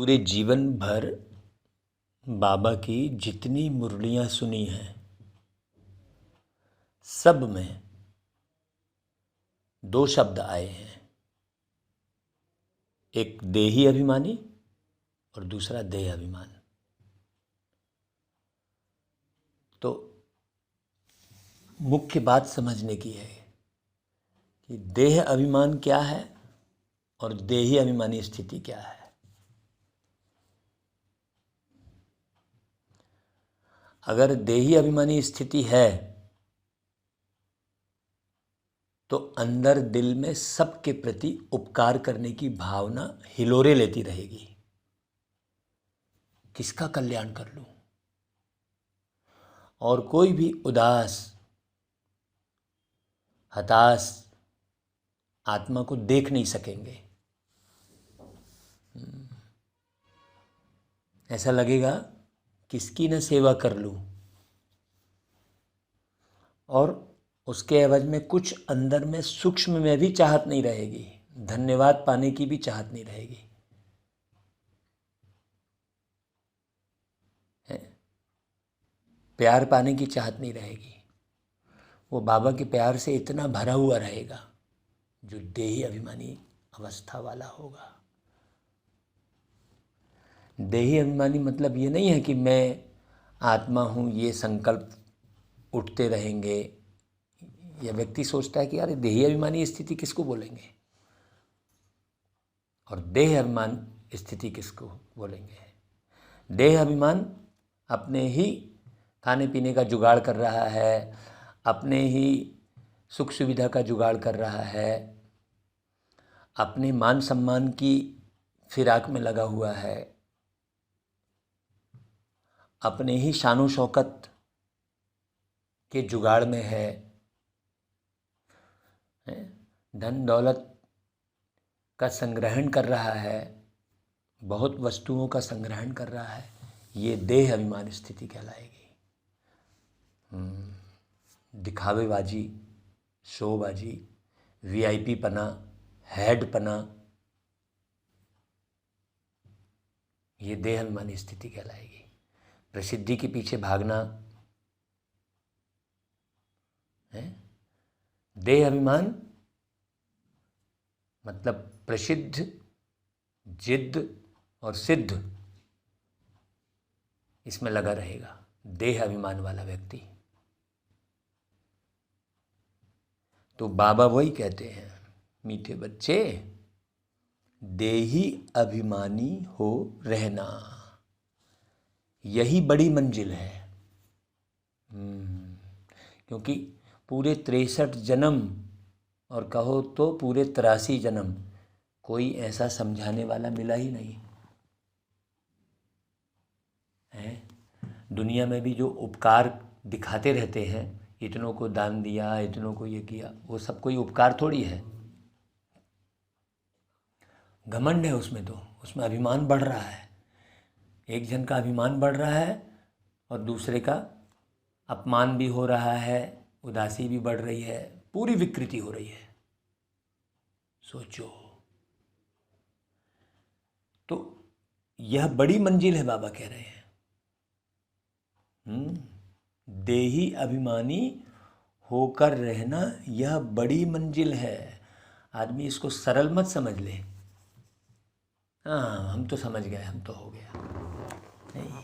पूरे जीवन भर बाबा की जितनी मुरलियाँ सुनी हैं सब में दो शब्द आए हैं, एक देही अभिमानी और दूसरा देह अभिमान। तो मुख्य बात समझने की है कि देह अभिमान क्या है और देही अभिमानी स्थिति क्या है। अगर देही अभिमानी स्थिति है तो अंदर दिल में सबके प्रति उपकार करने की भावना हिलोरे लेती रहेगी, किसका कल्याण कर लूं। और कोई भी उदास हताश आत्मा को देख नहीं सकेंगे। ऐसा लगेगा किसकी न सेवा कर लूं, और उसके एवज में कुछ अंदर में सूक्ष्म में भी चाहत नहीं रहेगी, धन्यवाद पाने की भी चाहत नहीं रहेगी। प्यार पाने की चाहत नहीं रहेगी। वो बाबा के प्यार से इतना भरा हुआ रहेगा जो देही अभिमानी अवस्था वाला होगा। देही अभिमानी मतलब ये नहीं है कि मैं आत्मा हूँ, ये संकल्प उठते रहेंगे। यह व्यक्ति सोचता है कि यार देही अभिमानी स्थिति किसको बोलेंगे और देह अभिमान स्थिति किसको बोलेंगे। देह अभिमान अपने ही खाने पीने का जुगाड़ कर रहा है, अपने ही सुख सुविधा का जुगाड़ कर रहा है, अपने मान सम्मान की फिराक में लगा हुआ है, अपने ही शानो शौकत के जुगाड़ में है, धन दौलत का संग्रहण कर रहा है, बहुत वस्तुओं का संग्रहण कर रहा है। ये देह अभिमान स्थिति कहलाएगी। दिखावेबाजी, शोबाजी, वीआईपी पना, हेड पना, ये देह अभिमानी स्थिति कहलाएगी। प्रसिद्धि के पीछे भागना है। देह अभिमान मतलब प्रसिद्ध, जिद्द और सिद्ध, इसमें लगा रहेगा देह अभिमान वाला व्यक्ति। तो बाबा वही कहते हैं, मीठे बच्चे देही अभिमानी हो रहना, यही बड़ी मंजिल है। क्योंकि पूरे 63 जन्म और कहो तो पूरे 83 जन्म कोई ऐसा समझाने वाला मिला ही नहीं है। दुनिया में भी जो उपकार दिखाते रहते हैं, इतनों को दान दिया, इतनों को ये किया, वो सब कोई उपकार थोड़ी है। घमंड है उसमें, तो उसमें अभिमान बढ़ रहा है। एक जन का अभिमान बढ़ रहा है और दूसरे का अपमान भी हो रहा है, उदासी भी बढ़ रही है, पूरी विकृति हो रही है। सोचो, तो यह बड़ी मंजिल है, बाबा कह रहे हैं। देही अभिमानी होकर रहना यह बड़ी मंजिल है। आदमी इसको सरल मत समझ ले, हाँ हम तो समझ गए, हम तो हो गया। नहीं,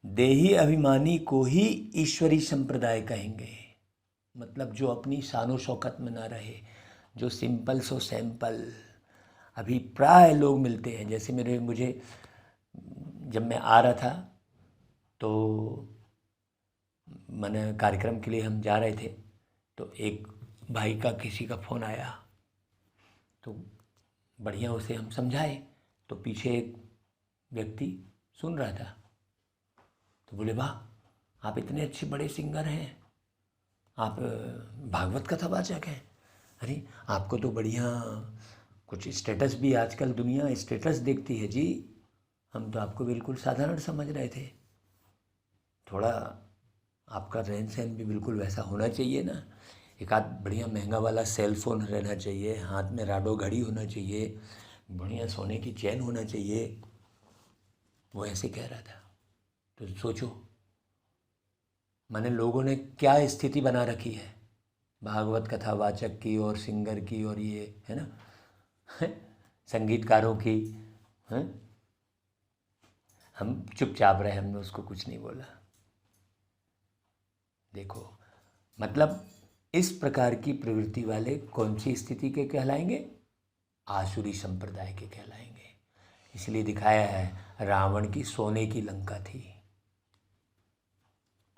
देही अभिमानी को ही ईश्वरी संप्रदाय कहेंगे। मतलब जो अपनी शानो शौकत में ना रहे, जो सिंपल सो सैंपल। अभी प्राय लोग मिलते हैं, जैसे मुझे जब मैं आ रहा था तो मैंने कार्यक्रम के लिए हम जा रहे थे, तो एक भाई का किसी का फ़ोन आया, तो बढ़िया उसे हम समझाए। तो पीछे एक व्यक्ति सुन रहा था, तो बोले वाह आप इतने अच्छे बड़े सिंगर हैं, आप भागवत कथावाचक हैं। अरे आपको तो बढ़िया कुछ स्टेटस भी, आजकल दुनिया स्टेटस देखती है जी, हम तो आपको बिल्कुल साधारण समझ रहे थे। थोड़ा आपका रहन सहन भी बिल्कुल वैसा होना चाहिए ना, एक आध बढ़िया महंगा वाला सेल फ़ोन रहना चाहिए, हाथ में राडो घड़ी होना चाहिए, बढ़िया सोने की चैन होना चाहिए, वो ऐसे कह रहा था। तो सोचो, माने लोगों ने क्या स्थिति बना रखी है भागवत कथा वाचक की और सिंगर की, और ये है ना संगीतकारों की। हैं? हम चुपचाप रहे, हमने उसको कुछ नहीं बोला। देखो, मतलब इस प्रकार की प्रवृत्ति वाले कौन सी स्थिति के कहलाएंगे? आसुरी संप्रदाय के कहलाएंगे। इसलिए दिखाया है रावण की सोने की लंका थी,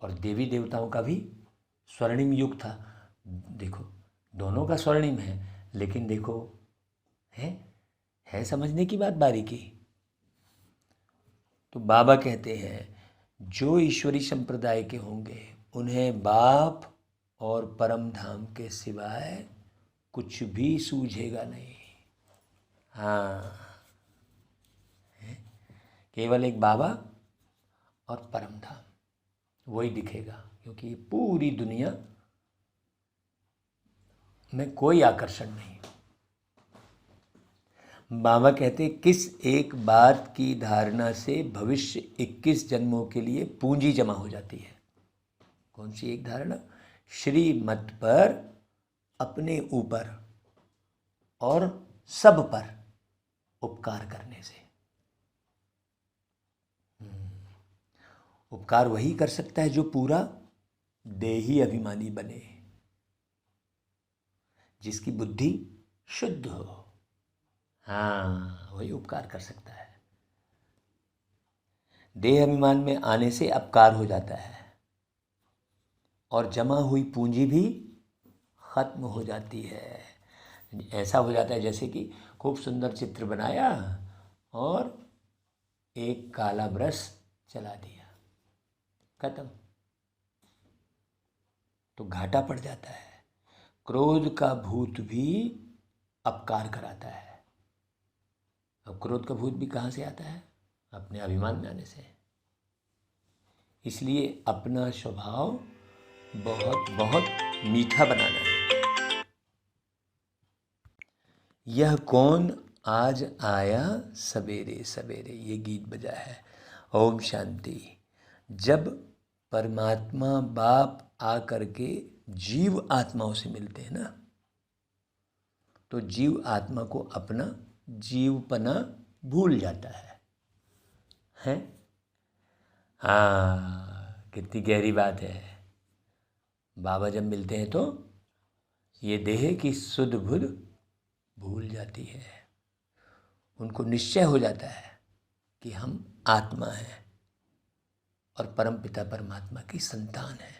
और देवी देवताओं का भी स्वर्णिम युग था। देखो, दोनों का स्वर्णिम है, लेकिन देखो है समझने की बात बारीकी। तो बाबा कहते हैं जो ईश्वरी संप्रदाय के होंगे उन्हें बाप और परम धाम के सिवाय कुछ भी सूझेगा नहीं। हाँ, केवल एक बाबा और परम धाम वही दिखेगा, क्योंकि ये पूरी दुनिया में कोई आकर्षण नहीं। बाबा कहते किस एक बात की धारणा से भविष्य 21 जन्मों के लिए पूंजी जमा हो जाती है। कौन सी एक धारणा? श्रीमत पर, अपने ऊपर और सब पर उपकार करने से। उपकार वही कर सकता है जो पूरा देही अभिमानी बने, जिसकी बुद्धि शुद्ध हो। हाँ, वही उपकार कर सकता है। देह अभिमान में आने से अपकार हो जाता है और जमा हुई पूंजी भी खत्म हो जाती है। ऐसा हो जाता है जैसे कि खूब सुंदर चित्र बनाया और एक काला ब्रश चला दिया, खत्म, तो घाटा पड़ जाता है। क्रोध का भूत भी अपकार कराता है। अब क्रोध का भूत भी कहाँ से आता है? अपने अभिमान में आने से। इसलिए अपना स्वभाव बहुत बहुत मीठा बनाना है। यह कौन आज आया सवेरे सवेरे, ये गीत बजा है। ओम शांति। जब परमात्मा बाप आ करके जीव आत्माओं से मिलते हैं ना, तो जीव आत्मा को अपना जीवपना भूल जाता है। हैं? हाँ, कितनी गहरी बात है। बाबा जब मिलते हैं तो ये देह की सुध बुध भूल जाती है। उनको निश्चय हो जाता है कि हम आत्मा हैं और परमपिता परमात्मा की संतान है।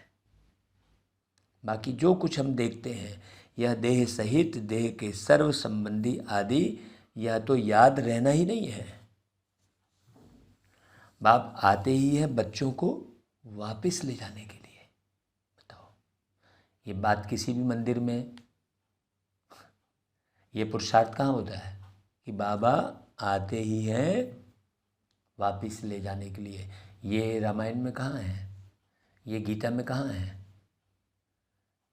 बाकी जो कुछ हम देखते हैं यह देह सहित देह के सर्व संबंधी आदि यह तो याद रहना ही नहीं है। बाप आते ही है बच्चों को वापस ले जाने के लिए। बताओ, ये बात किसी भी मंदिर में ये पुरुषार्थ कहाँ होता है कि बाबा आते ही हैं वापस ले जाने के लिए? ये रामायण में कहाँ है? ये गीता में कहाँ है?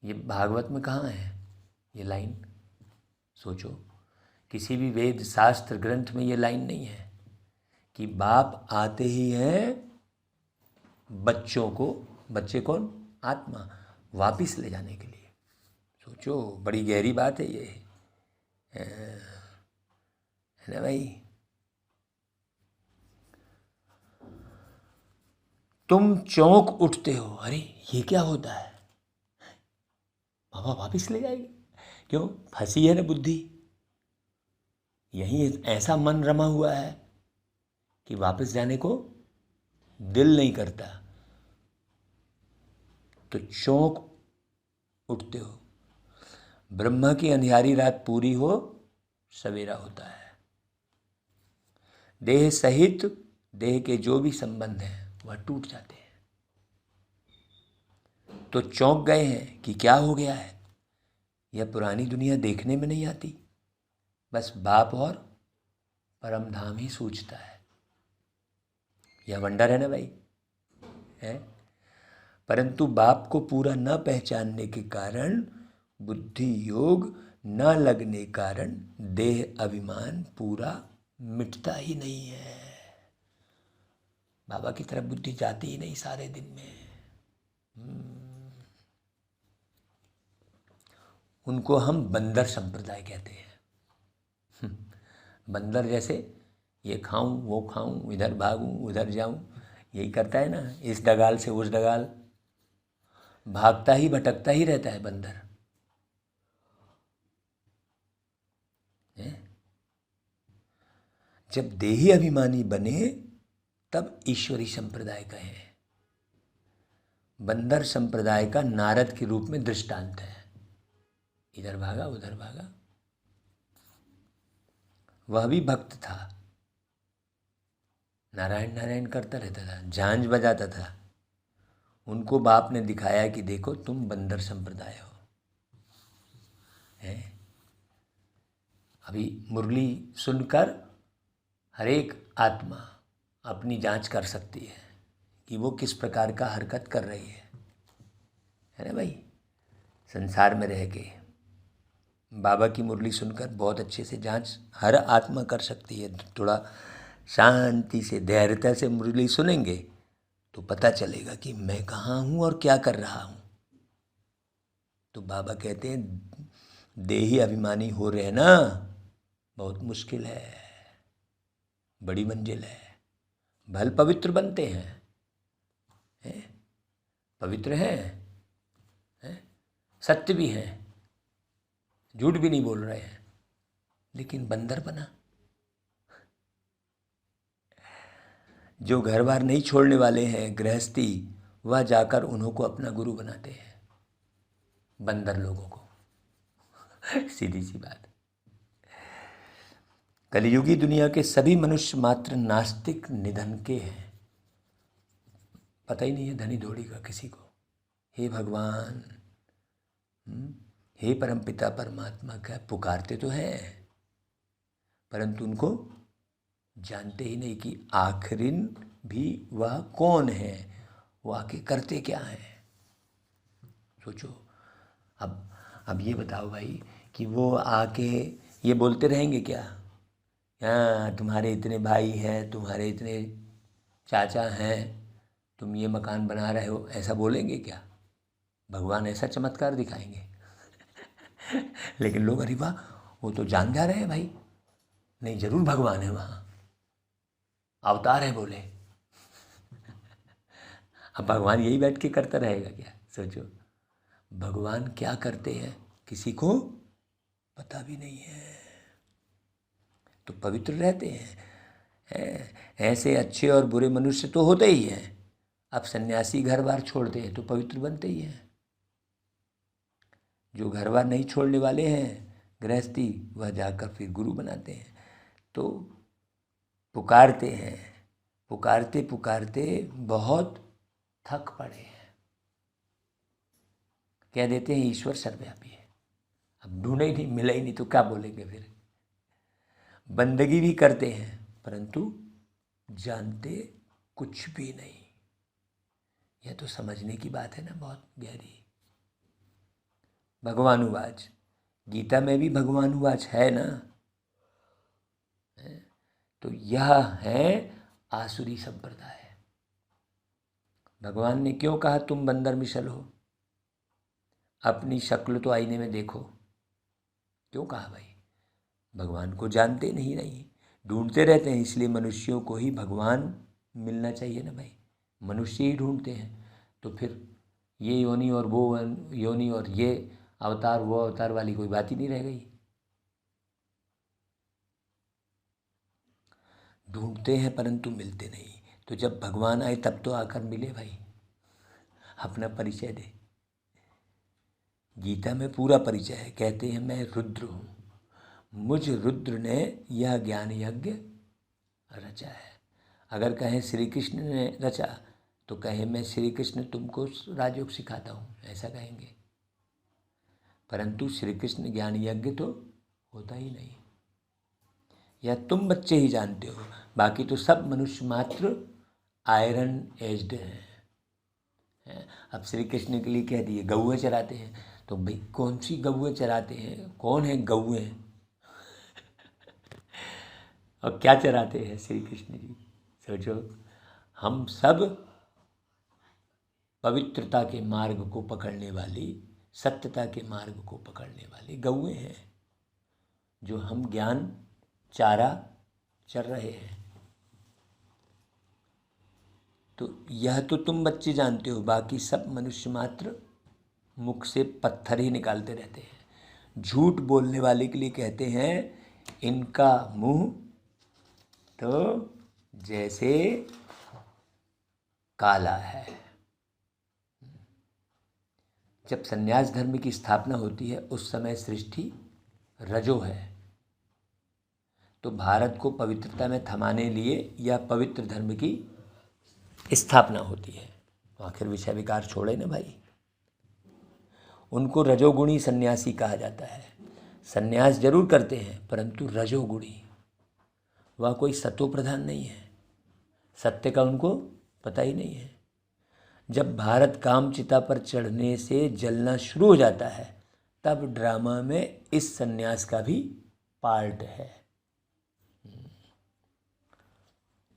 ये भागवत में कहाँ है ये लाइन? सोचो, किसी भी वेद शास्त्र ग्रंथ में ये लाइन नहीं है कि बाप आते ही हैं बच्चों को, बच्चे कौन? आत्मा, वापिस ले जाने के लिए। सोचो, बड़ी गहरी बात है ये, है ना भाई? तुम चौंक उठते हो, अरे ये क्या होता है, बाबा वापिस ले जाएगी? क्यों? फंसी है ना बुद्धि, यही ऐसा मन रमा हुआ है कि वापस जाने को दिल नहीं करता, तो चौंक उठते हो। ब्रह्मा की अंधियारी रात पूरी हो, सवेरा होता है। देह सहित देह के जो भी संबंध हैं वह टूट जाते हैं। तो चौंक गए हैं कि क्या हो गया है, यह पुरानी दुनिया देखने में नहीं आती, बस बाप और परम धाम ही सूझता है। यह वंडर है ना भाई, है? परंतु बाप को पूरा न पहचानने के कारण बुद्धि योग न लगने कारण देह अभिमान पूरा मिटता ही नहीं है। बाबा की तरफ बुद्धि जाती ही नहीं सारे दिन में। उनको हम बंदर संप्रदाय कहते हैं। बंदर जैसे ये खाऊं वो खाऊं, इधर भागूं उधर जाऊं, यही करता है ना, इस डगाल से उस डगाल भागता ही भटकता ही रहता है बंदर। जब देही अभिमानी बने तब ईश्वरी संप्रदाय कहें। बंदर संप्रदाय का नारद के रूप में दृष्टांत है, इधर भागा उधर भागा। वह भी भक्त था, नारायण नारायण करता रहता था, झांझ बजाता था। उनको बाप ने दिखाया कि देखो तुम बंदर संप्रदाय हो। है? अभी मुरली सुनकर हर एक आत्मा अपनी जांच कर सकती है कि वो किस प्रकार का हरकत कर रही है ना भाई। संसार में रह के बाबा की मुरली सुनकर बहुत अच्छे से जांच हर आत्मा कर सकती है। थोड़ा शांति से धैर्यता से मुरली सुनेंगे तो पता चलेगा कि मैं कहाँ हूँ और क्या कर रहा हूँ। तो बाबा कहते हैं देही अभिमानी हो रहना बहुत मुश्किल है, बड़ी मंजिल है। भल पवित्र बनते हैं, पवित्र हैं, सत्य भी हैं, झूठ भी नहीं बोल रहे हैं, लेकिन बंदर बना। जो घर बार नहीं छोड़ने वाले हैं गृहस्थी, वह जाकर उन्हों को अपना गुरु बनाते हैं, बंदर लोगों को। सीधी सी बात। कलियुगी दुनिया के सभी मनुष्य मात्र नास्तिक निधन के हैं, पता ही नहीं है धनी धोड़ी का किसी को। हे भगवान, हे परमपिता परमात्मा, क्या पुकारते तो हैं परंतु उनको जानते ही नहीं कि आखिरिन भी वह कौन है, वो आके करते क्या हैं। सोचो। अब ये बताओ भाई कि वो आके ये बोलते रहेंगे क्या, हाँ तुम्हारे इतने भाई हैं, तुम्हारे इतने चाचा हैं, तुम ये मकान बना रहे हो, ऐसा बोलेंगे क्या? भगवान ऐसा चमत्कार दिखाएंगे? लेकिन लोग अरे वाह वो तो जान जा रहे हैं भाई, नहीं जरूर भगवान है, वहाँ अवतार है बोले। अब भगवान यही बैठ के करता रहेगा क्या? सोचो, भगवान क्या करते हैं किसी को पता भी नहीं है। तो पवित्र रहते हैं। ऐसे अच्छे और बुरे मनुष्य तो होते ही हैं। अब सन्यासी घर बार छोड़ते हैं तो पवित्र बनते ही हैं। जो घर बार नहीं छोड़ने वाले हैं गृहस्थी, वह जाकर फिर गुरु बनाते हैं। तो पुकारते हैं, पुकारते पुकारते बहुत थक पड़े हैं, कह देते हैं ईश्वर सर्वव्यापी है। अब ढूंढे ही नहीं, मिला ही नहीं तो क्या बोलेंगे फिर। बंदगी भी करते हैं परंतु जानते कुछ भी नहीं। यह तो समझने की बात है ना, बहुत गहरी। भगवानुवाच, गीता में भी भगवानुवाच है ना। तो यह है आसुरी संप्रदाय। भगवान ने क्यों कहा तुम बंदर मिसल हो? अपनी शक्ल तो आईने में देखो। क्यों कहा भाई? भगवान को जानते नहीं, ढूंढते रहते हैं। इसलिए मनुष्यों को ही भगवान मिलना चाहिए ना भाई। मनुष्य ही ढूंढते हैं तो फिर ये योनि और वो योनि और ये अवतार वो अवतार वाली कोई बात ही नहीं रह गई। ढूंढते हैं परंतु मिलते नहीं। तो जब भगवान आए तब तो आकर मिले भाई, अपना परिचय दे। गीता में पूरा परिचय है। कहते हैं मैं रुद्र हूँ, मुझ रुद्र ने यह ज्ञान यज्ञ रचा है। अगर कहें श्री कृष्ण ने रचा तो कहें मैं श्री कृष्ण तुमको राजयोग सिखाता हूँ, ऐसा कहेंगे। परंतु श्री कृष्ण ज्ञान यज्ञ तो होता ही नहीं। या तुम बच्चे ही जानते हो, बाकी तो सब मनुष्य मात्र आयरन एज्ड हैं। अब श्री कृष्ण के लिए कह दिए गौएं चराते हैं तो भाई कौन सी गौएं चराते हैं, कौन है गौएं और क्या चराते हैं श्री कृष्ण जी? सोचो, हम सब पवित्रता के मार्ग को पकड़ने वाली, सत्यता के मार्ग को पकड़ने वाली गौएं हैं, जो हम ज्ञान चारा चर रहे हैं। तो यह तो तुम बच्चे जानते हो, बाकी सब मनुष्य मात्र मुख से पत्थर ही निकालते रहते हैं। झूठ बोलने वाले के लिए कहते हैं, इनका मुंह तो जैसे काला है। जब संन्यास धर्म की स्थापना होती है उस समय सृष्टि रजो है। तो भारत को पवित्रता में थमाने लिए यह पवित्र धर्म की स्थापना होती है। तो आखिर विषय विकार छोड़े ना भाई। उनको रजोगुणी सन्यासी कहा जाता है। सन्यास जरूर करते हैं परंतु रजोगुणी, वह कोई सतो प्रधान नहीं है, सत्य का उनको पता ही नहीं है। जब भारत कामचिता पर चढ़ने से जलना शुरू हो जाता है तब ड्रामा में इस सन्यास का भी पार्ट है।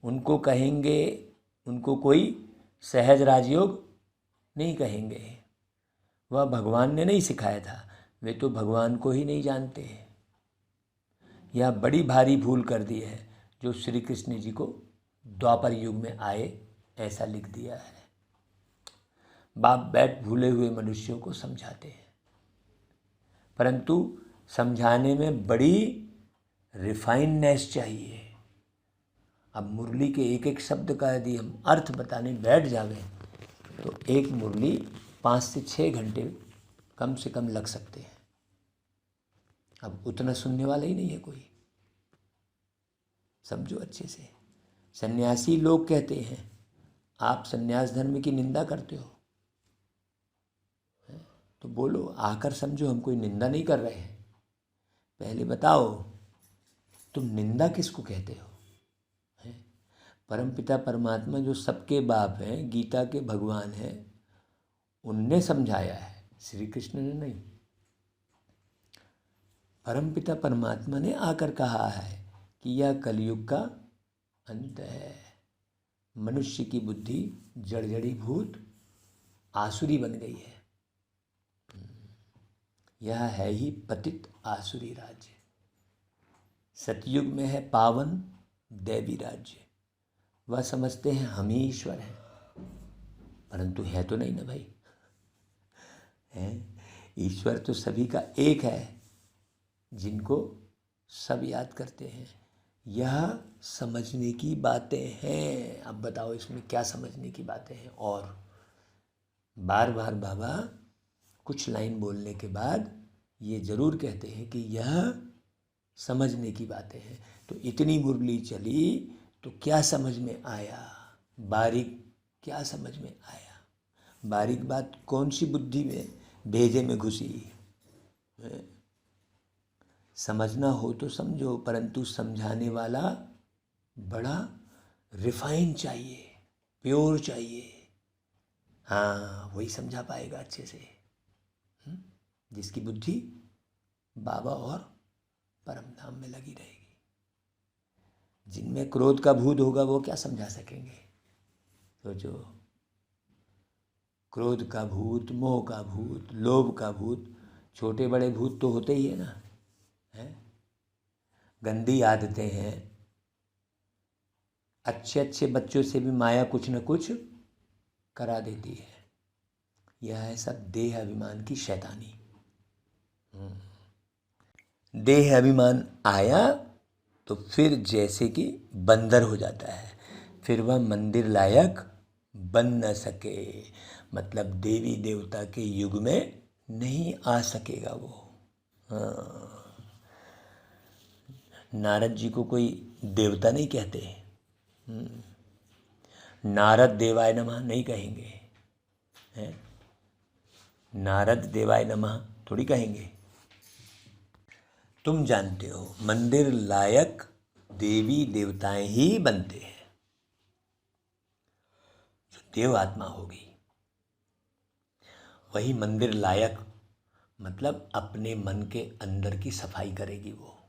उनको कहेंगे, उनको कोई सहज राजयोग नहीं कहेंगे, वह भगवान ने नहीं सिखाया था, वे तो भगवान को ही नहीं जानते। यह बड़ी भारी भूल कर दी है जो श्री कृष्ण जी को द्वापर युग में आए ऐसा लिख दिया है। बाप बैठ भूले हुए मनुष्यों को समझाते हैं, परंतु समझाने में बड़ी रिफाइननेस चाहिए। अब मुरली के एक एक शब्द का यदि हम अर्थ बताने बैठ जावें तो एक मुरली 5 से 6 घंटे कम से कम लग सकते हैं। अब उतना सुनने वाला ही नहीं है कोई। समझो अच्छे से। सन्यासी लोग कहते हैं आप सन्यास धर्म की निंदा करते हो, तो बोलो, आकर समझो हम कोई निंदा नहीं कर रहे हैं। पहले बताओ तुम निंदा किसको कहते हो? परमपिता परमात्मा जो सबके बाप हैं, गीता के भगवान हैं, उनने समझाया है, श्री कृष्ण ने नहीं। परमपिता परमात्मा ने आकर कहा है कि यह कलयुग का अंत है। मनुष्य की बुद्धि जड़जड़ीभूत आसुरी बन गई है। यह है ही पतित आसुरी राज्य। सतयुग में है पावन दैवी राज्य। वह समझते हैं हम ही ईश्वर हैं, परंतु है तो नहीं ना भाई। ईश्वर तो सभी का एक है, जिनको सब याद करते हैं। यह समझने की बातें हैं। अब बताओ इसमें क्या समझने की बातें हैं? और बार बार बाबा कुछ लाइन बोलने के बाद ये ज़रूर कहते हैं कि यह समझने की बातें हैं। तो इतनी मुरली चली तो क्या समझ में आया? बारीक क्या समझ में आया? बारीक बात कौन सी बुद्धि में भेजे में घुसी? समझना हो तो समझो, परंतु समझाने वाला बड़ा रिफाइन चाहिए, प्योर चाहिए। हाँ, वही समझा पाएगा अच्छे से, जिसकी बुद्धि बाबा और परम धाम में लगी रहेगी। जिनमें क्रोध का भूत होगा वो क्या समझा सकेंगे? तो जो क्रोध का भूत, मोह का भूत, लोभ का भूत, छोटे बड़े भूत तो होते ही है ना, है? गंदी आदतें हैं। अच्छे अच्छे बच्चों से भी माया कुछ न कुछ करा देती है। यह है सब देह अभिमान की शैतानी। देह अभिमान आया तो फिर जैसे कि बंदर हो जाता है, फिर वह मंदिर लायक बन न सके, मतलब देवी देवता के युग में नहीं आ सकेगा वो। हाँ, नारद जी को कोई देवता नहीं कहते, नारद देवाय नमः नहीं कहेंगे, हैं? नारद देवाय नमः थोड़ी कहेंगे। तुम जानते हो मंदिर लायक देवी देवताएं ही बनते हैं। जो देव आत्मा होगी वही मंदिर लायक मतलब अपने मन के अंदर की सफाई करेगी, वो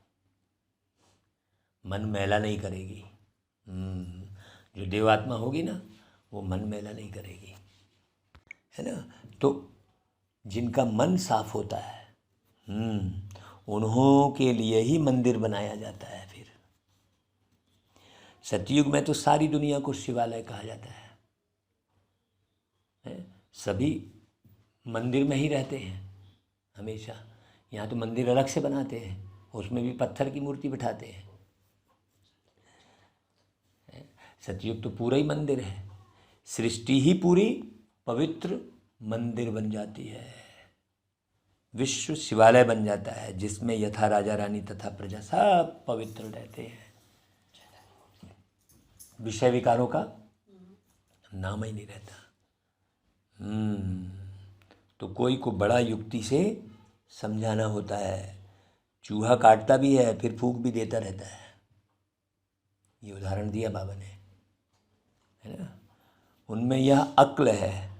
मन मैला नहीं करेगी। जो देवात्मा होगी ना, वो मन मैला नहीं करेगी, है ना। तो जिनका मन साफ होता है, उन्हों के लिए ही मंदिर बनाया जाता है। फिर सतयुग में तो सारी दुनिया को शिवालय कहा जाता है। सभी मंदिर में ही रहते हैं हमेशा। यहाँ तो मंदिर अलग से बनाते हैं, उसमें भी पत्थर की मूर्ति बिठाते हैं। सतयुग तो पूरा ही मंदिर है, सृष्टि ही पूरी पवित्र मंदिर बन जाती है, विश्व शिवालय बन जाता है, जिसमें यथा राजा रानी तथा प्रजा सब पवित्र रहते हैं। विषय विकारों का नाम ही नहीं रहता। तो कोई को बड़ा युक्ति से समझाना होता है। चूहा काटता भी है, फिर फूंक भी देता रहता है। ये उदाहरण दिया बाबा ने, है ना। उनमें यह अक्ल है।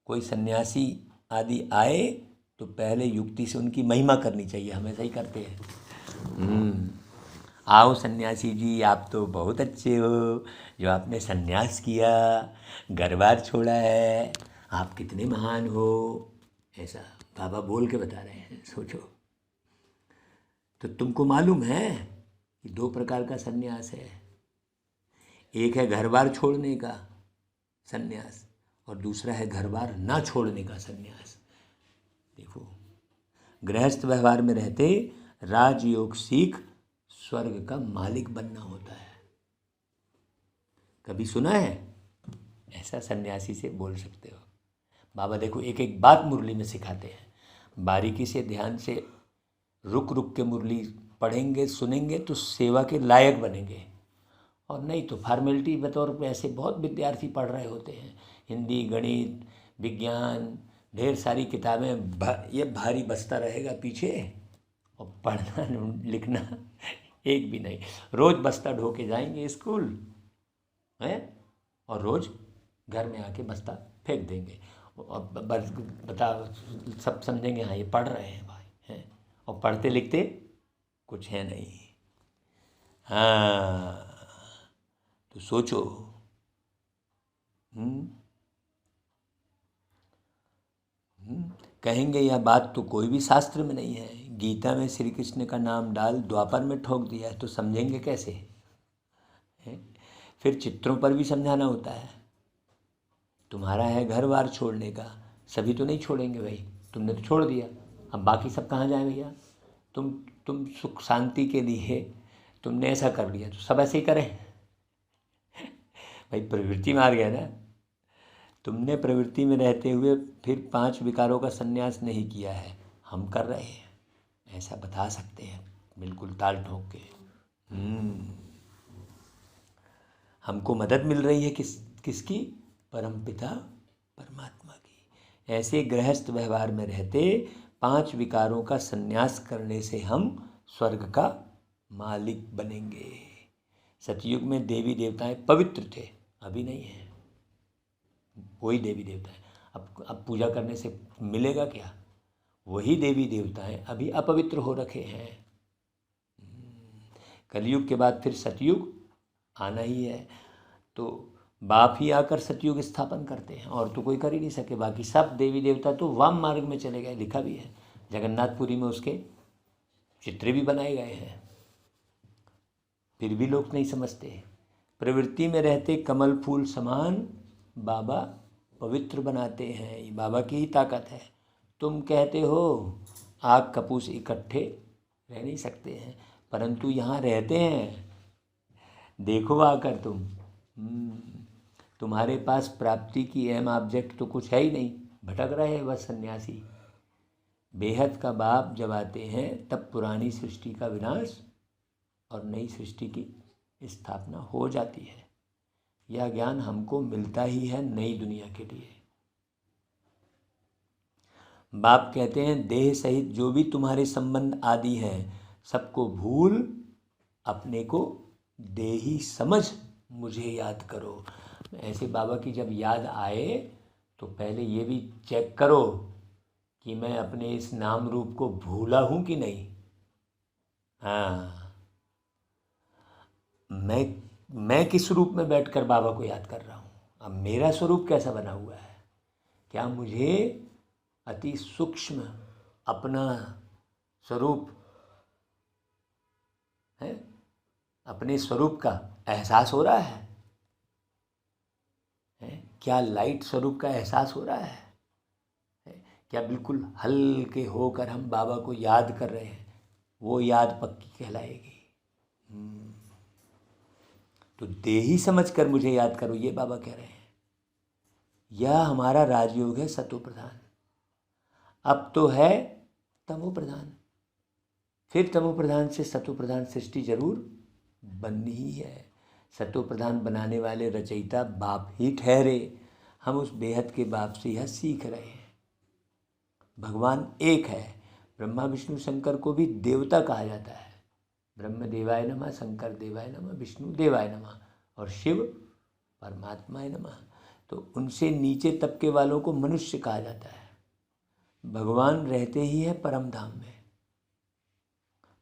कोई सन्यासी आदि आए तो पहले युक्ति से उनकी महिमा करनी चाहिए। हम ऐसा ही करते हैं। आओ सन्यासी जी, आप तो बहुत अच्छे हो, जो आपने सन्यास किया, घर बार छोड़ा है, आप कितने महान हो। ऐसा बाबा बोल के बता रहे हैं, सोचो। तो तुमको मालूम है कि 2 प्रकार का सन्यास है। एक है घर बार छोड़ने का सन्यास, और दूसरा है घर बार ना छोड़ने का सन्यास। देखो, गृहस्थ व्यवहार में रहते राजयोग सीख स्वर्ग का मालिक बनना होता है। कभी सुना है? ऐसा सन्यासी से बोल सकते हो। बाबा देखो, एक एक बात मुरली में सिखाते हैं। बारीकी से, ध्यान से, रुक रुक के मुरली पढ़ेंगे, सुनेंगे तो सेवा के लायक बनेंगे। और नहीं तो फॉर्मेलिटी बतौर पे ऐसे बहुत विद्यार्थी पढ़ रहे होते हैं, हिंदी, गणित, विज्ञान, ढेर सारी किताबें, ये भारी बस्ता रहेगा पीछे, और पढ़ना लिखना एक भी नहीं। रोज़ बस्ता ढो के जाएंगे स्कूल, हैं, और रोज़ घर में आके बस्ता फेंक देंगे, और बस बता सब समझेंगे हाँ ये पढ़ रहे हैं भाई, हैं, और पढ़ते लिखते कुछ है नहीं। हाँ, तो सोचो। कहेंगे यह बात तो कोई भी शास्त्र में नहीं है। गीता में श्री कृष्ण का नाम डाल द्वापर में ठोक दिया है, तो समझेंगे कैसे? है? फिर चित्रों पर भी समझाना होता है। तुम्हारा है घर बार छोड़ने का, सभी तो नहीं छोड़ेंगे भाई, तुमने तो छोड़ दिया, अब बाकी सब कहाँ जाए भैया? तुम सुख शांति के लिए तुमने ऐसा कर लिया, तो सब ऐसे ही करें? भाई प्रवृत्ति मार गया ना। तुमने प्रवृत्ति में रहते हुए फिर 5 विकारों का संन्यास नहीं किया है, हम कर रहे हैं, ऐसा बता सकते हैं बिल्कुल ताल ठोक के। हमको मदद मिल रही है किसकी? परमपिता परमात्मा की। ऐसे गृहस्थ व्यवहार में रहते 5 विकारों का संन्यास करने से हम स्वर्ग का मालिक बनेंगे। सतयुग में देवी देवताएं पवित्र थे, अभी नहीं है। वही देवी देवता है, अब पूजा करने से मिलेगा क्या? वही देवी देवताएं अभी अपवित्र हो रखे हैं। कलयुग के बाद फिर सतयुग आना ही है, तो बाप ही आकर सतयुग स्थापन करते हैं, और तो कोई कर ही नहीं सके। बाकी सब देवी देवता तो वाम मार्ग में चले गए, लिखा भी है जगन्नाथपुरी में, उसके चित्र भी बनाए गए हैं, फिर भी लोग नहीं समझते। प्रवृत्ति में रहते कमल फूल समान बाबा पवित्र बनाते हैं, ये बाबा की ही ताकत है। तुम कहते हो आग कपूस इकट्ठे रह नहीं सकते हैं, परंतु यहाँ रहते हैं। देखो आकर तुम्हारे पास प्राप्ति की अहम ऑब्जेक्ट तो कुछ है ही नहीं, भटक रहे हैं बस सन्यासी। बेहद का बाप जब आते हैं तब पुरानी सृष्टि का विनाश और नई सृष्टि की स्थापना हो जाती है। यह ज्ञान हमको मिलता ही है नई दुनिया के लिए। बाप कहते हैं देह सहित जो भी तुम्हारे संबंध आदि हैं सबको भूल अपने को देही समझ मुझे याद करो। ऐसे बाबा की जब याद आए तो पहले ये भी चेक करो कि मैं अपने इस नाम रूप को भूला हूँ कि नहीं। हाँ, मैं किस रूप में बैठकर बाबा को याद कर रहा हूँ। अब मेरा स्वरूप कैसा बना हुआ है, क्या मुझे अति सूक्ष्म अपना स्वरूप है, अपने स्वरूप का एहसास हो रहा है? क्या लाइट स्वरूप का एहसास हो रहा है? क्या बिल्कुल हल्के होकर हम बाबा को याद कर रहे हैं? वो याद पक्की कहलाएगी। तो देही समझकर मुझे याद करो, ये बाबा कह रहे हैं। यह हमारा राजयोग है सतो प्रधान। अब तो है तमो प्रधान, फिर तमो प्रधान से सतो प्रधान सृष्टि जरूर बननी ही है। सतो प्रधान बनाने वाले रचयिता बाप ही ठहरे। हम उस बेहद के बाप से यह सीख रहे हैं। भगवान एक है। ब्रह्मा विष्णु शंकर को भी देवता कहा जाता है। ब्रह्म देवाय नमः, शंकर देवाय नमः, विष्णु देवाय नमः और शिव परमात्माय नमः। तो उनसे नीचे तबके वालों को मनुष्य कहा जाता है। भगवान रहते ही है परम धाम में,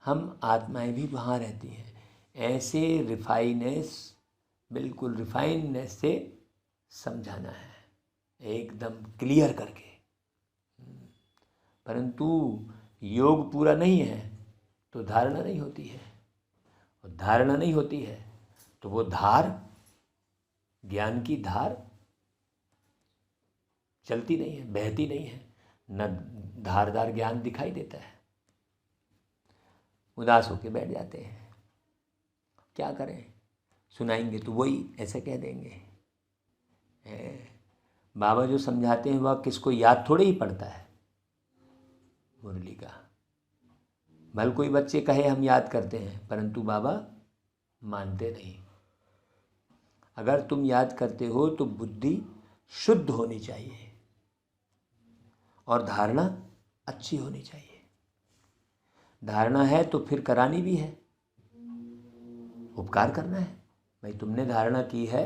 हम आत्माएं भी वहाँ रहती हैं। ऐसे रिफाइनेस, बिल्कुल रिफाइननेस से समझाना है, एकदम क्लियर करके। परंतु योग पूरा नहीं है तो धारणा नहीं होती है, और धारणा नहीं होती है तो वो धार, ज्ञान की धार चलती नहीं है, बहती नहीं है, न धारदार ज्ञान दिखाई देता है। उदास होके बैठ जाते हैं। क्या करें, सुनाएंगे तो वही ऐसे कह देंगे। बाबा जो समझाते हैं वह किसको याद थोड़े ही पड़ता है मुरली का। भल कोई बच्चे कहे हम याद करते हैं, परंतु बाबा मानते नहीं। अगर तुम याद करते हो तो बुद्धि शुद्ध होनी चाहिए और धारणा अच्छी होनी चाहिए। धारणा है तो फिर करानी भी है, उपकार करना है। भाई तुमने धारणा की है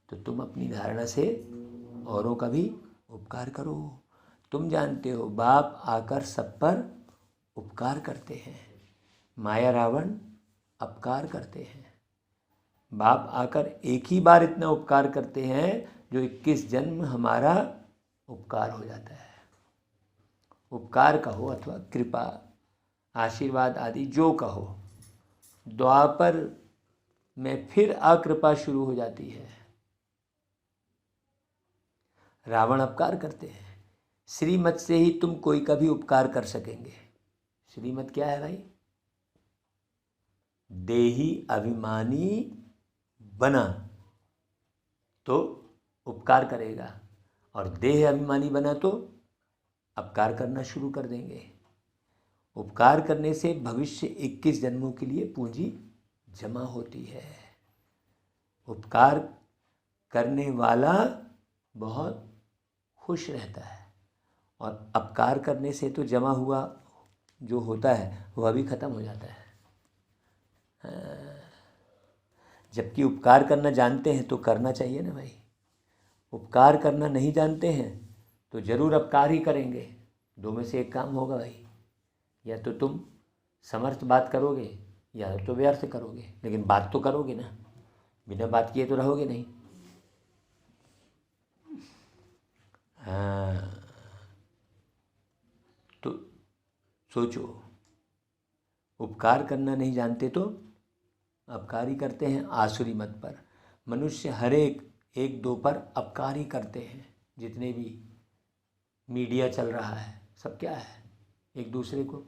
तो तुम अपनी धारणा से औरों का भी उपकार करो। तुम जानते हो बाप आकर सब पर उपकार करते हैं, माया रावण अपकार करते हैं। बाप आकर एक ही बार इतना उपकार करते हैं जो 21 जन्म हमारा उपकार हो जाता है। उपकार कहो अथवा कृपा, आशीर्वाद आदि जो कहो, द्वापर में फिर अकृपा शुरू हो जाती है। रावण अपकार करते हैं, श्रीमत से ही तुम कोई का भी उपकार कर सकेंगे। श्रीमत क्या है भाई? देही अभिमानी बना तो उपकार करेगा, और देह अभिमानी बना तो अपकार करना शुरू कर देंगे। उपकार करने से भविष्य 21 जन्मों के लिए पूंजी जमा होती है। उपकार करने वाला बहुत खुश रहता है, और अपकार करने से तो जमा हुआ जो होता है वह भी खत्म हो जाता है। जबकि उपकार करना जानते हैं तो करना चाहिए ना भाई। उपकार करना नहीं जानते हैं तो ज़रूर अपकार ही करेंगे। दो में से एक काम होगा भाई, या तो तुम समर्थ बात करोगे या तो व्यर्थ करोगे, लेकिन बात तो करोगे ना। बिना बात किए तो रहोगे नहीं। हाँ, तो सोचो, उपकार करना नहीं जानते तो अपकार ही करते हैं आसुरी मत पर। मनुष्य हर एक दो पर अपकार ही करते हैं। जितने भी मीडिया चल रहा है सब क्या है, एक दूसरे को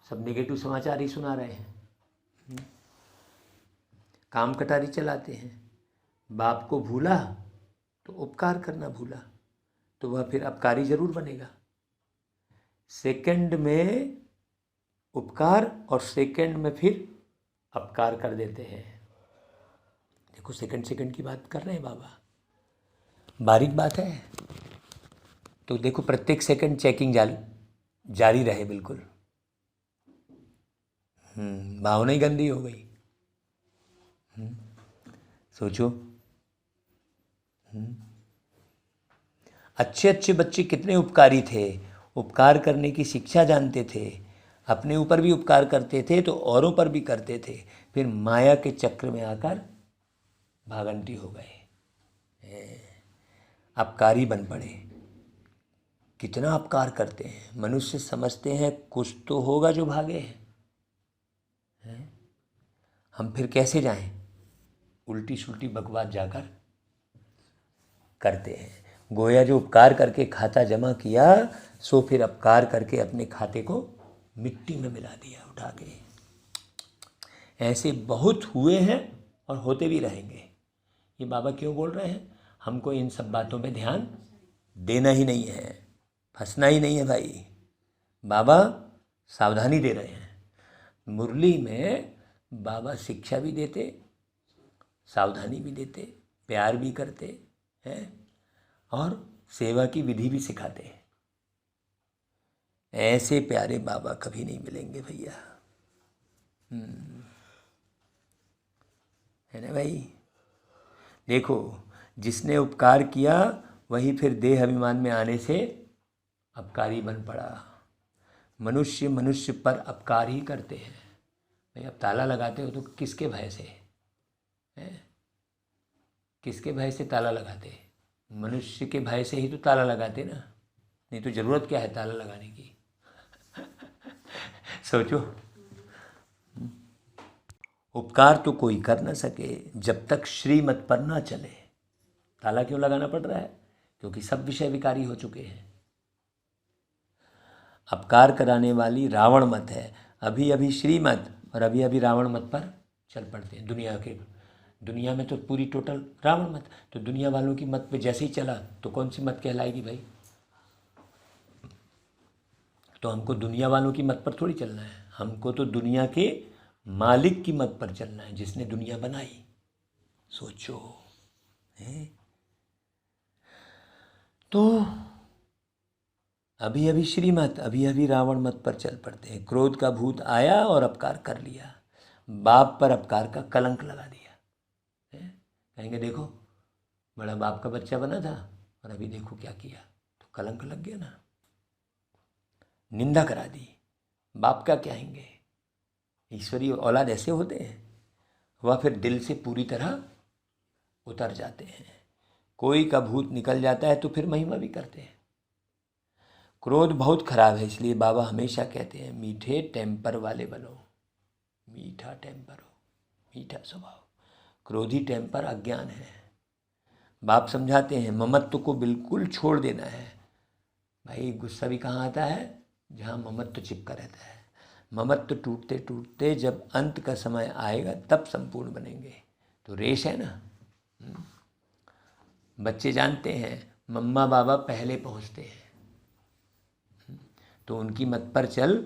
सब नेगेटिव समाचार ही सुना रहे हैं। काम कटारी चलाते हैं। बाप को भूला तो उपकार करना भूला, तो वह फिर अपकारी जरूर बनेगा। सेकंड में उपकार और सेकंड में फिर अपकार कर देते हैं। देखो सेकंड की बात कर रहे हैं बाबा, बारीक बात है। तो देखो प्रत्येक सेकंड चेकिंग जारी रहे बिल्कुल। भावना ही गंदी हो गई। सोचो। अच्छे अच्छे बच्चे कितने उपकारी थे, उपकार करने की शिक्षा जानते थे, अपने ऊपर भी उपकार करते थे तो औरों पर भी करते थे, फिर माया के चक्र में आकर भागंती हो गए, अपकारी बन पड़े। कितना अपकार करते हैं, मनुष्य समझते हैं कुछ तो होगा जो भागे हैं, हम फिर कैसे जाएं, उल्टी सुल्टी बकवास जाकर करते हैं। गोया जो उपकार करके खाता जमा किया, सो फिर अपकार करके अपने खाते को मिट्टी में मिला दिया उठा के। ऐसे बहुत हुए हैं और होते भी रहेंगे। ये बाबा क्यों बोल रहे हैं? हमको इन सब बातों पे ध्यान देना ही नहीं है, फंसना ही नहीं है भाई। बाबा सावधानी दे रहे हैं। मुरली में बाबा शिक्षा भी देते, सावधानी भी देते, प्यार भी करते हैं और सेवा की विधि भी सिखाते हैं। ऐसे प्यारे बाबा कभी नहीं मिलेंगे भैया, है ना भाई। देखो, जिसने उपकार किया वही फिर देह अभिमान में आने से अपकारी बन पड़ा। मनुष्य मनुष्य पर अपकार ही करते हैं भाई। अब ताला लगाते हो तो किसके भय से है? किसके भय से ताला लगाते? मनुष्य के भय से ही तो ताला लगाते ना, नहीं तो ज़रूरत क्या है ताला लगाने की? सोचो। उपकार तो कोई कर ना सके जब तक श्रीमत पर ना चले। ताला क्यों लगाना पड़ रहा है? क्योंकि सब विषय विकारी हो चुके हैं। अपकार कराने वाली रावण मत है, अभी अभी श्रीमत और अभी अभी रावण मत पर चल पड़ते हैं। दुनिया में तो पूरी टोटल रावण मत, तो दुनिया वालों की मत पे जैसे ही चला तो कौन सी मत कहलाएगी भाई? तो हमको दुनिया वालों की मत पर थोड़ी चलना है, हमको तो दुनिया के मालिक की मत पर चलना है, जिसने दुनिया बनाई। सोचो है? तो अभी अभी श्रीमत, अभी अभी रावण मत पर चल पड़ते हैं। क्रोध का भूत आया और अपकार कर लिया, बाप पर अपकार का कलंक लगा दिया। कहेंगे देखो बड़ा बाप का बच्चा बना था और अभी देखो क्या किया, तो कलंक लग गया ना, निंदा करा दी। बाप क्या कहेंगे? ईश्वरीय औलाद ऐसे होते हैं, वह फिर दिल से पूरी तरह उतर जाते हैं। कोई का भूत निकल जाता है तो फिर महिमा भी करते हैं। क्रोध बहुत खराब है, इसलिए बाबा हमेशा कहते हैं मीठे टेम्पर वाले बनो, मीठा टेम्पर हो, मीठा स्वभाव। क्रोधी टेम्पर अज्ञान है। बाप समझाते हैं ममत्व को बिल्कुल छोड़ देना है। भाई गुस्सा भी कहाँ आता है? जहाँ ममत्व चिपका रहता है। ममत्व टूटते टूटते जब अंत का समय आएगा तब संपूर्ण बनेंगे। तो रेस है ना। बच्चे जानते हैं मम्मा बाबा पहले पहुँचते हैं, तो उनकी मत पर चल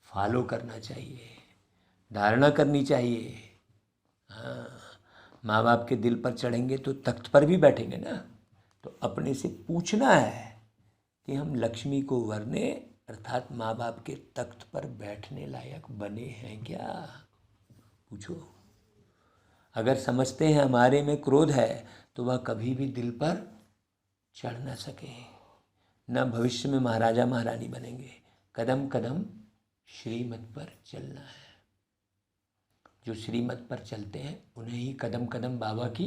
फॉलो करना चाहिए, धारणा करनी चाहिए। हाँ, माँ बाप के दिल पर चढ़ेंगे तो तख्त पर भी बैठेंगे ना। तो अपने से पूछना है कि हम लक्ष्मी को वरने अर्थात माँ बाप के तख्त पर बैठने लायक बने हैं क्या? पूछो। अगर समझते हैं हमारे में क्रोध है तो वह कभी भी दिल पर चढ़ ना सके, न भविष्य में महाराजा महारानी बनेंगे। कदम कदम श्रीमत पर चलना है। जो श्रीमत पर चलते हैं उन्हें ही कदम कदम बाबा की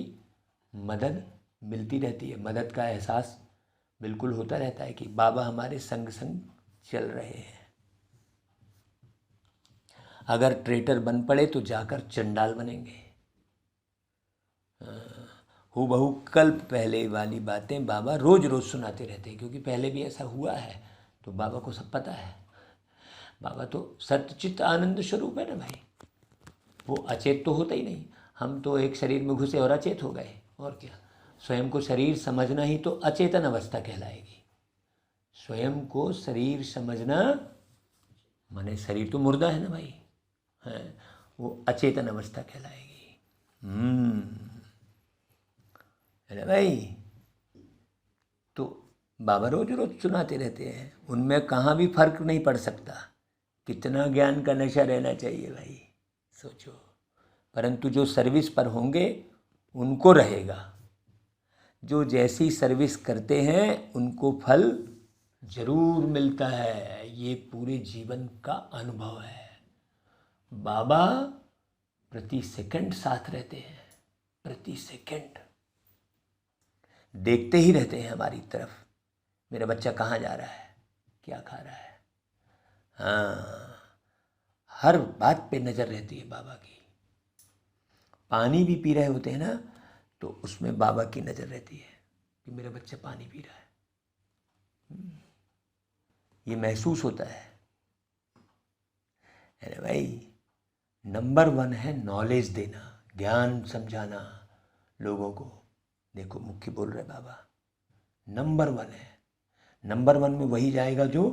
मदद मिलती रहती है। मदद का एहसास बिल्कुल होता रहता है कि बाबा हमारे संग संग चल रहे हैं। अगर ट्रेटर बन पड़े तो जाकर चंडाल बनेंगे। हूबहू कल्प पहले वाली बातें बाबा रोज रोज सुनाते रहते हैं, क्योंकि पहले भी ऐसा हुआ है तो बाबा को सब पता है। बाबा तो सच्चित आनंद स्वरूप है ना भाई, वो अचेत तो होता ही नहीं। हम तो एक शरीर में घुसे और अचेत हो गए, और क्या। स्वयं को शरीर समझना ही तो अचेतन अवस्था कहलाएगी। स्वयं को शरीर समझना माने शरीर तो मुर्दा है ना भाई, है वो अचेतन अवस्था कहलाएगी। है ना भाई। तो बाबा रोज रोज सुनाते रहते हैं, उनमें कहाँ भी फर्क नहीं पड़ सकता। कितना ज्ञान का नशा रहना चाहिए भाई, सोचो। परंतु जो सर्विस पर होंगे उनको रहेगा, जो जैसी सर्विस करते हैं उनको फल जरूर मिलता है। ये पूरे जीवन का अनुभव है। बाबा प्रति सेकंड साथ रहते हैं, प्रति सेकंड देखते ही रहते हैं हमारी तरफ, मेरा बच्चा कहाँ जा रहा है, क्या खा रहा है। हाँ, हर बात पे नज़र रहती है बाबा की। पानी भी पी रहे होते हैं ना, तो उसमें बाबा की नज़र रहती है कि मेरा बच्चा पानी पी रहा है। ये महसूस होता है। अरे भाई, नंबर 1 है नॉलेज देना, ज्ञान समझाना लोगों को। देखो मुख्य बोल रहे बाबा, नंबर 1 है। नंबर 1 में वही जाएगा जो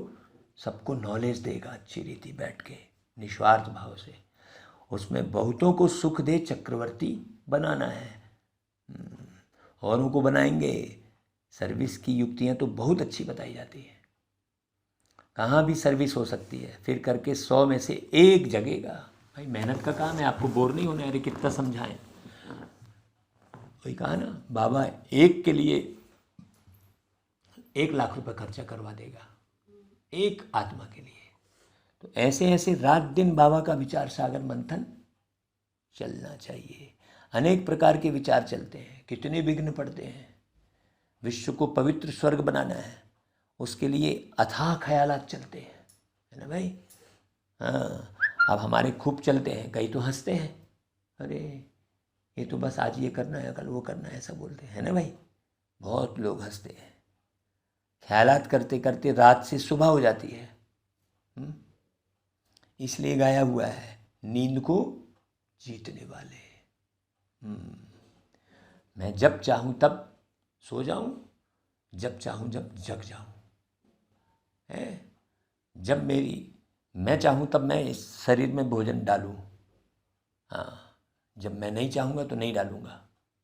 सबको नॉलेज देगा अच्छी रीति बैठ के, निस्वार्थ भाव से। उसमें बहुतों को सुख दे चक्रवर्ती बनाना है। औरों को बनाएंगे। सर्विस की युक्तियाँ तो बहुत अच्छी बताई जाती है, कहाँ भी सर्विस हो सकती है। फिर करके 100 में से 1 जगेगा। भाई मेहनत का काम है, आपको बोर नहीं होना है। अरे कितना समझाएं, वही कहा ना, बाबा एक के लिए 1 लाख रुपए खर्चा करवा देगा, एक आत्मा के लिए। तो ऐसे ऐसे रात दिन बाबा का विचार सागर मंथन चलना चाहिए। अनेक प्रकार के विचार चलते हैं, कितने विघ्न पड़ते हैं। विश्व को पवित्र स्वर्ग बनाना है, उसके लिए अथाह ख्यालात चलते हैं, है ना भाई। हाँ, अब हमारे खूब चलते हैं, कई तो हंसते हैं, अरे ये तो बस आज ये करना है, कल वो करना है, ऐसा बोलते हैं, है ना भाई। बहुत लोग हंसते हैं। ख्यालात करते करते रात से सुबह हो जाती है। इसलिए गाया हुआ है, नींद को जीतने वाले। मैं जब चाहूँ तब सो जाऊँ, जब चाहूँ जब जग जाऊँ, है। जब मैं चाहूँ तब मैं इस शरीर में भोजन डालूँ, हाँ। जब मैं नहीं चाहूँगा तो नहीं डालूँगा,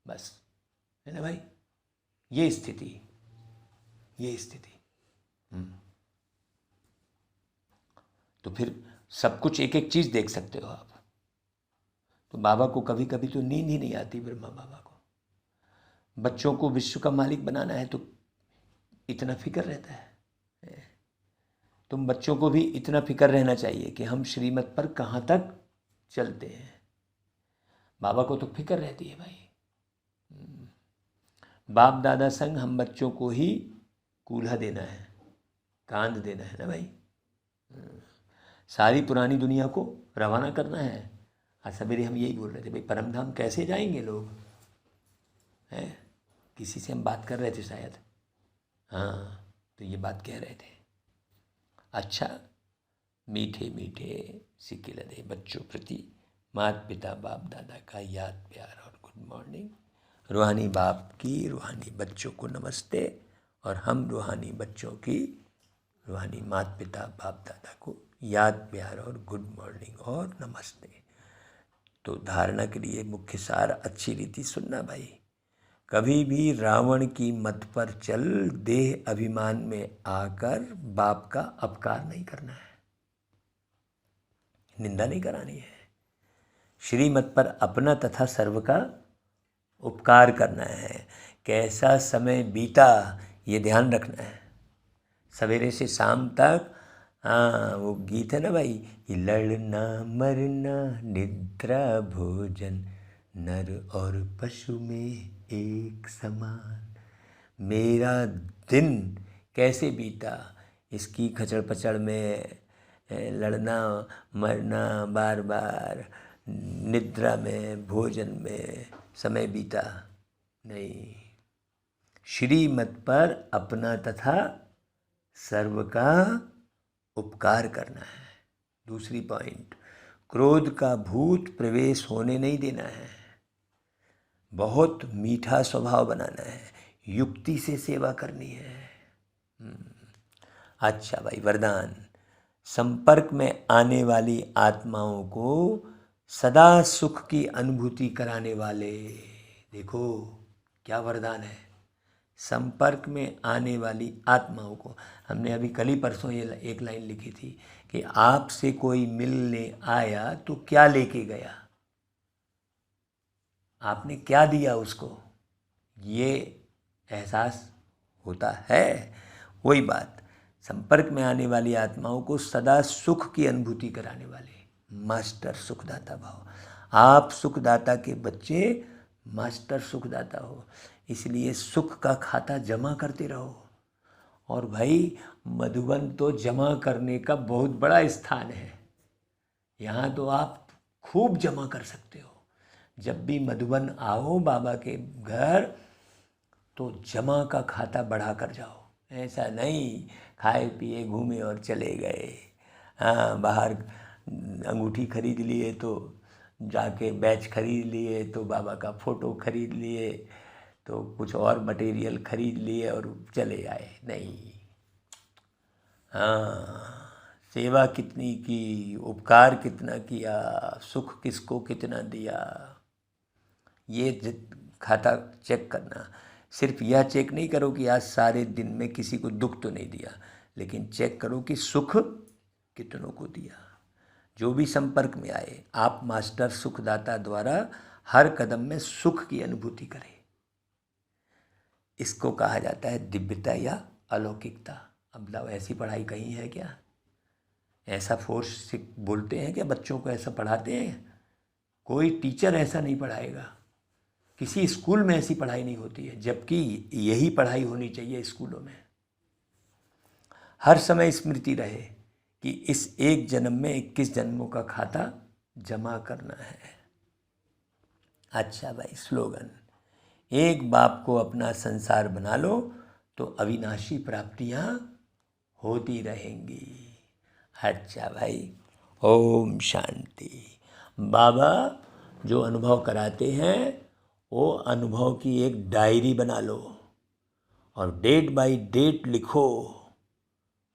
बस, है ना भाई। ये स्थिति। तो फिर सब कुछ एक एक चीज़ देख सकते हो आप। तो बाबा को कभी कभी तो नींद ही नहीं आती, ब्रह्मा बाबा को। बच्चों को विश्व का मालिक बनाना है तो इतना फिक्र रहता है। तुम बच्चों को भी इतना फिक्र रहना चाहिए कि हम श्रीमत पर कहाँ तक चलते हैं। बाबा को तो फिक्र रहती है भाई। बाप दादा संग हम बच्चों को ही कूल्हा देना है, कांद देना है ना भाई। सारी पुरानी दुनिया को रवाना करना है। आज सवेरे हम यही बोल रहे थे, भाई परमधाम कैसे जाएंगे लोग, हैं। किसी से हम बात कर रहे थे शायद, हाँ, तो ये बात कह रहे थे। अच्छा, मीठे मीठे सिक्के लदे बच्चों प्रति माता पिता बाप दादा का याद प्यार और गुड मॉर्निंग। रूहानी बाप की रूहानी बच्चों को नमस्ते, और हम रूहानी बच्चों की रूहानी माता पिता बाप दादा को याद प्यार और गुड मॉर्निंग और नमस्ते। तो धारणा के लिए मुख्य सार अच्छी रीति सुनना भाई। कभी भी रावण की मत पर चल, देह अभिमान में आकर बाप का अपकार नहीं करना है, निंदा नहीं करानी है। श्रीमत पर अपना तथा सर्व का उपकार करना है। कैसा समय बीता ये ध्यान रखना है। सवेरे से शाम तक, हाँ, वो गीत है ना भाई, कि लड़ना मरना निद्रा भोजन नर और पशु में एक समान। मेरा दिन कैसे बीता, इसकी खचड़ पचड़ में, लड़ना मरना बार बार, निद्रा में, भोजन में समय बीता नहीं। श्रीमत पर अपना तथा सर्व का उपकार करना है। दूसरी पॉइंट, क्रोध का भूत प्रवेश होने नहीं देना है। बहुत मीठा स्वभाव बनाना है, युक्ति से सेवा करनी है। अच्छा भाई, वरदान, संपर्क में आने वाली आत्माओं को सदा सुख की अनुभूति कराने वाले। देखो क्या वरदान है। संपर्क में आने वाली आत्माओं को, हमने अभी कल ही परसों ये एक लाइन लिखी थी कि आपसे कोई मिलने आया तो क्या लेके गया, आपने क्या दिया उसको। ये एहसास होता है। वही बात, संपर्क में आने वाली आत्माओं को सदा सुख की अनुभूति कराने वाले मास्टर सुखदाता भाव। आप सुखदाता के बच्चे मास्टर सुखदाता हो, इसलिए सुख का खाता जमा करते रहो। और भाई मधुबन तो जमा करने का बहुत बड़ा स्थान है, यहाँ तो आप खूब जमा कर सकते हो। जब भी मधुबन आओ बाबा के घर तो जमा का खाता बढ़ा कर जाओ। ऐसा नहीं खाए पिए घूमे और चले गए। हाँ, बाहर अंगूठी खरीद लिए तो जाके बैच खरीद लिए तो बाबा का फ़ोटो खरीद लिए तो कुछ और मटेरियल खरीद लिए और चले आए। नहीं, हाँ, सेवा कितनी की, उपकार कितना किया, सुख किसको कितना दिया, ये खाता चेक करना। सिर्फ यह चेक नहीं करो कि आज सारे दिन में किसी को दुख तो नहीं दिया, लेकिन चेक करो कि सुख कितनों को दिया। जो भी संपर्क में आए, आप मास्टर सुखदाता द्वारा हर कदम में सुख की अनुभूति करें। इसको कहा जाता है दिव्यता या अलौकिकता। अब बताओ, ऐसी पढ़ाई कहीं है क्या? ऐसा फोर्स से बोलते हैं क्या? बच्चों को ऐसा पढ़ाते हैं? कोई टीचर ऐसा नहीं पढ़ाएगा, किसी स्कूल में ऐसी पढ़ाई नहीं होती है, जबकि यही पढ़ाई होनी चाहिए स्कूलों में। हर समय स्मृति रहे कि इस एक जन्म में 21 जन्मों का खाता जमा करना है। अच्छा भाई, स्लोगन, एक बाप को अपना संसार बना लो तो अविनाशी प्राप्तियां होती रहेंगी। अच्छा भाई, ओम शांति। बाबा जो अनुभव कराते हैं वो अनुभव की एक डायरी बना लो और डेट बाय डेट लिखो।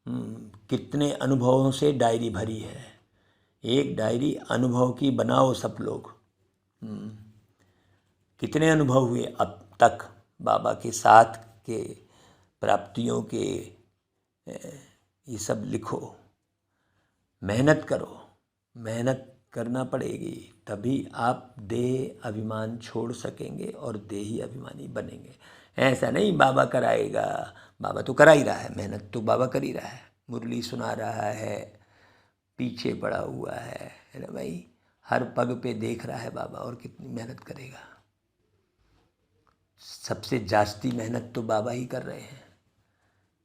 कितने अनुभवों से डायरी भरी है, एक डायरी अनुभव की बनाओ सब लोग। कितने अनुभव हुए अब तक बाबा के साथ के, प्राप्तियों के, ये सब लिखो। मेहनत करो, मेहनत करना पड़ेगी, तभी आप देह अभिमान छोड़ सकेंगे और देही अभिमानी बनेंगे। ऐसा नहीं बाबा कराएगा, बाबा तो करा ही रहा है, मेहनत तो बाबा कर ही रहा है, मुरली सुना रहा है, पीछे पड़ा हुआ है ना भाई, हर पग पे देख रहा है बाबा, और कितनी मेहनत करेगा। सबसे जास्ती मेहनत तो बाबा ही कर रहे हैं।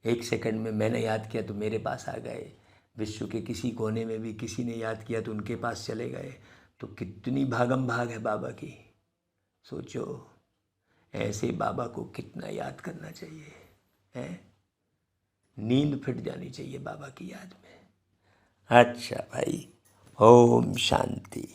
एक सेकंड में मैंने याद किया तो मेरे पास आ गए, विश्व के किसी कोने में भी किसी ने याद किया तो उनके पास चले गए। तो कितनी भागम भाग है बाबा की। सोचो, ऐसे बाबा को कितना याद करना चाहिए, हैं? नींद फिट जानी चाहिए बाबा की याद में। अच्छा भाई, ओम शांति।